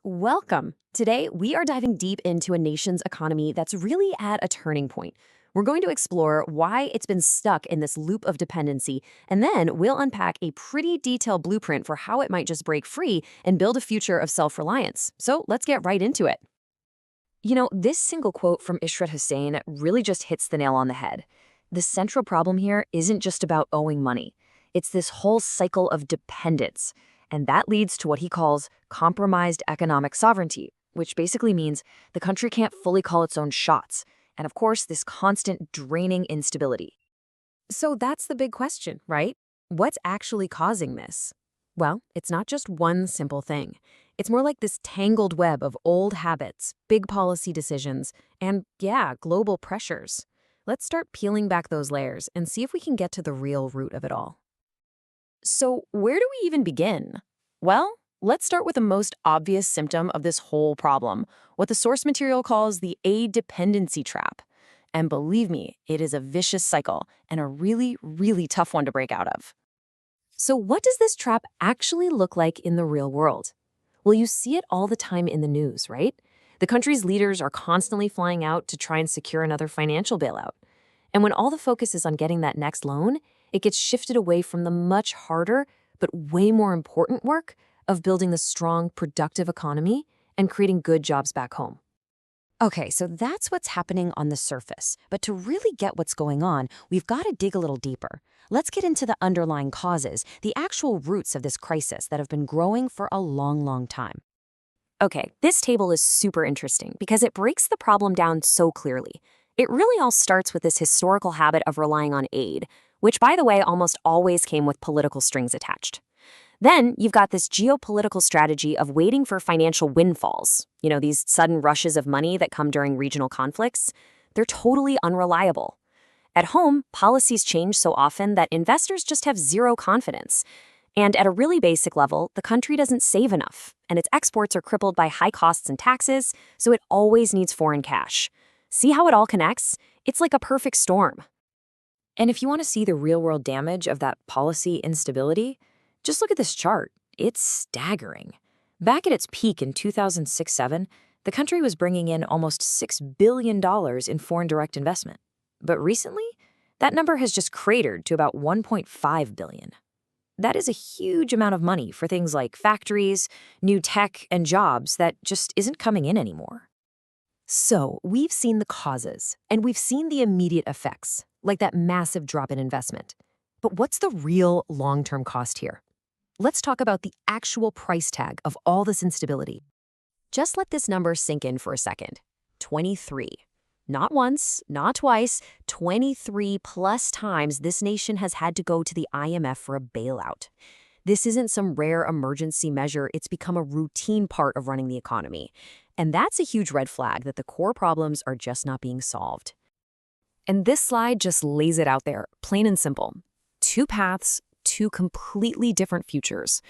Welcome. Today, we are diving deep into a nation's economy that's really at a turning point. We're going to explore why it's been stuck in this loop of dependency, and then we'll unpack a pretty detailed blueprint for how it might just break free and build a future of self-reliance. So let's get right into it. This single quote from Ishrat Hussain really just hits the nail on the head. The central problem here isn't just about owing money. It's this whole cycle of dependence. And that leads to what he calls compromised economic sovereignty, which basically means the country can't fully call its own shots. And of course, this constant draining instability. So that's the big question, right? What's actually causing this? Well, it's not just one simple thing. It's more like this tangled web of old habits, big policy decisions, and global pressures. Let's start peeling back those layers and see if we can get to the real root of it all. So where do we even begin? Well, let's start with the most obvious symptom of this whole problem, what the source material calls the aid dependency trap. And believe me, it is a vicious cycle and a really, really tough one to break out of. So what does this trap actually look like in the real world? Well, you see it all the time in the news, right? The country's leaders are constantly flying out to try and secure another financial bailout. And when all the focus is on getting that next loan, it gets shifted away from the much harder, but way more important work of building the strong, productive economy and creating good jobs back home. Okay, so that's what's happening on the surface. But to really get what's going on, we've got to dig a little deeper. Let's get into the underlying causes, the actual roots of this crisis that have been growing for a long, long time. Okay, this table is super interesting because it breaks the problem down so clearly. It really all starts with this historical habit of relying on aid, which, by the way, almost always came with political strings attached. Then you've got this geopolitical strategy of waiting for financial windfalls, these sudden rushes of money that come during regional conflicts. They're totally unreliable. At home, policies change so often that investors just have zero confidence. And at a really basic level, the country doesn't save enough, and its exports are crippled by high costs and taxes, so it always needs foreign cash. See how it all connects? It's like a perfect storm. And if you want to see the real-world damage of that policy instability, just look at this chart. It's staggering. Back at its peak in 2006-07, the country was bringing in almost $6 billion in foreign direct investment. But recently, that number has just cratered to about $1.5 billion. That is a huge amount of money for things like factories, new tech, and jobs that just isn't coming in anymore. So we've seen the causes, and we've seen the immediate effects, like that massive drop in investment. But what's the real long-term cost here? Let's talk about the actual price tag of all this instability. Just let this number sink in for a second. 23. Not once, not twice, 23 plus times this nation has had to go to the IMF for a bailout. This isn't some rare emergency measure, it's become a routine part of running the economy. And that's a huge red flag that the core problems are just not being solved. And this slide just lays it out there, plain and simple. Two paths, two completely different futures.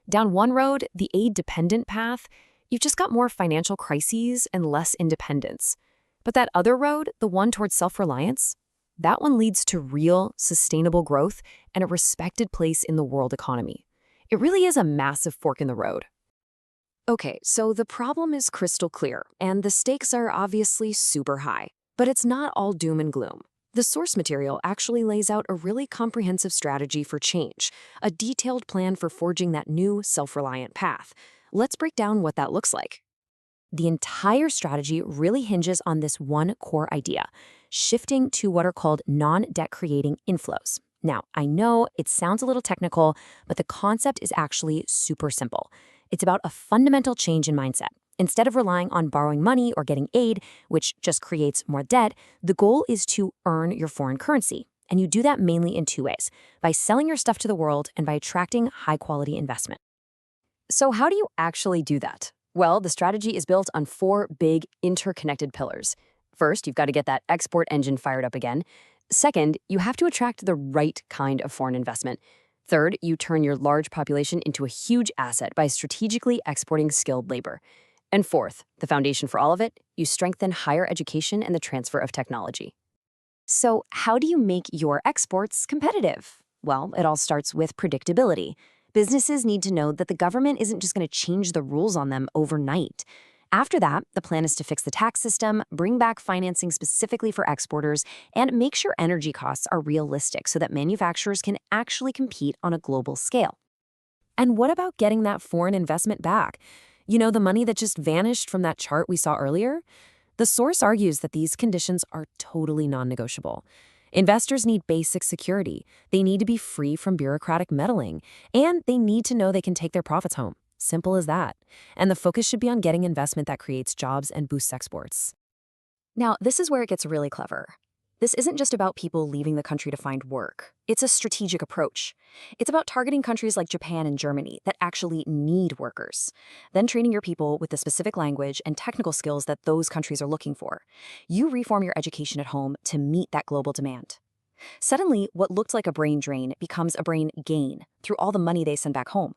Down one road, the aid-dependent path, you've just got more financial crises and less independence. But that other road, the one towards self-reliance, that one leads to real, sustainable growth and a respected place in the world economy. It really is a massive fork in the road. Okay, so the problem is crystal clear, and the stakes are obviously super high. But it's not all doom and gloom. The source material actually lays out a really comprehensive strategy for change, a detailed plan for forging that new, self-reliant path. Let's break down what that looks like. The entire strategy really hinges on this one core idea, shifting to what are called non-debt-creating inflows. Now, I know it sounds a little technical, but the concept is actually super simple. It's about a fundamental change in mindset. Instead of relying on borrowing money or getting aid, which just creates more debt, the goal is to earn your foreign currency. And you do that mainly in two ways, by selling your stuff to the world and by attracting high-quality investment. So how do you actually do that? Well, the strategy is built on four big interconnected pillars. First, you've got to get that export engine fired up again. Second, you have to attract the right kind of foreign investment. Third, you turn your large population into a huge asset by strategically exporting skilled labor. And fourth, the foundation for all of it, you strengthen higher education and the transfer of technology. So how do you make your exports competitive? Well, it all starts with predictability. Businesses need to know that the government isn't just going to change the rules on them overnight. After that, the plan is to fix the tax system, bring back financing specifically for exporters, and make sure energy costs are realistic so that manufacturers can actually compete on a global scale. And what about getting that foreign investment back? You know, the money that just vanished from that chart we saw earlier? The source argues that these conditions are totally non-negotiable. Investors need basic security, they need to be free from bureaucratic meddling, and they need to know they can take their profits home. Simple as that. And the focus should be on getting investment that creates jobs and boosts exports. Now, this is where it gets really clever. This isn't just about people leaving the country to find work. It's a strategic approach. It's about targeting countries like Japan and Germany that actually need workers, then training your people with the specific language and technical skills that those countries are looking for. You reform your education at home to meet that global demand. Suddenly, what looked like a brain drain becomes a brain gain through all the money they send back home.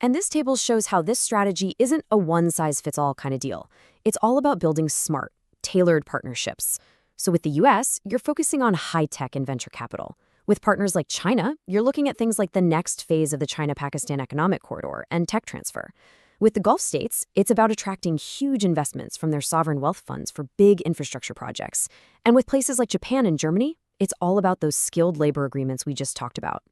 And this table shows how this strategy isn't a one-size-fits-all kind of deal. It's all about building smart, tailored partnerships. So with the US, you're focusing on high-tech and venture capital. With partners like China, you're looking at things like the next phase of the China-Pakistan economic corridor and tech transfer. With the Gulf states, it's about attracting huge investments from their sovereign wealth funds for big infrastructure projects. And with places like Japan and Germany, it's all about those skilled labor agreements we just talked about.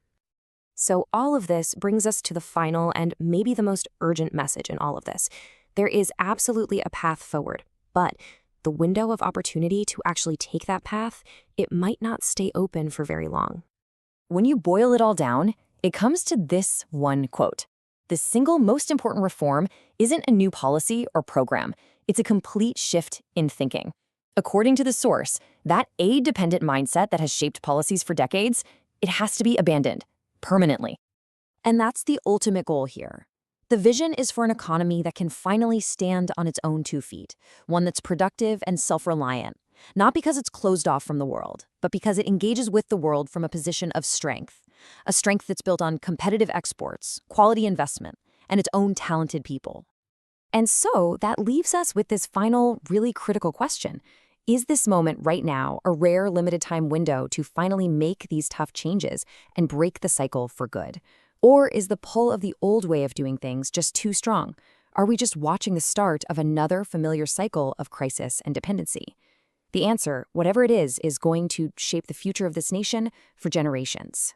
So all of this brings us to the final and maybe the most urgent message in all of this. There is absolutely a path forward, but the window of opportunity to actually take that path, it might not stay open for very long. When you boil it all down, it comes to this one quote. The single most important reform isn't a new policy or program. It's a complete shift in thinking. According to the source, that aid-dependent mindset that has shaped policies for decades, it has to be abandoned permanently. And that's the ultimate goal here. The vision is for an economy that can finally stand on its own 2 feet, one that's productive and self-reliant, not because it's closed off from the world, but because it engages with the world from a position of strength, a strength that's built on competitive exports, quality investment, and its own talented people. And so that leaves us with this final, really critical question. Is this moment right now a rare limited time window to finally make these tough changes and break the cycle for good? Or is the pull of the old way of doing things just too strong? Are we just watching the start of another familiar cycle of crisis and dependency? The answer, whatever it is going to shape the future of this nation for generations.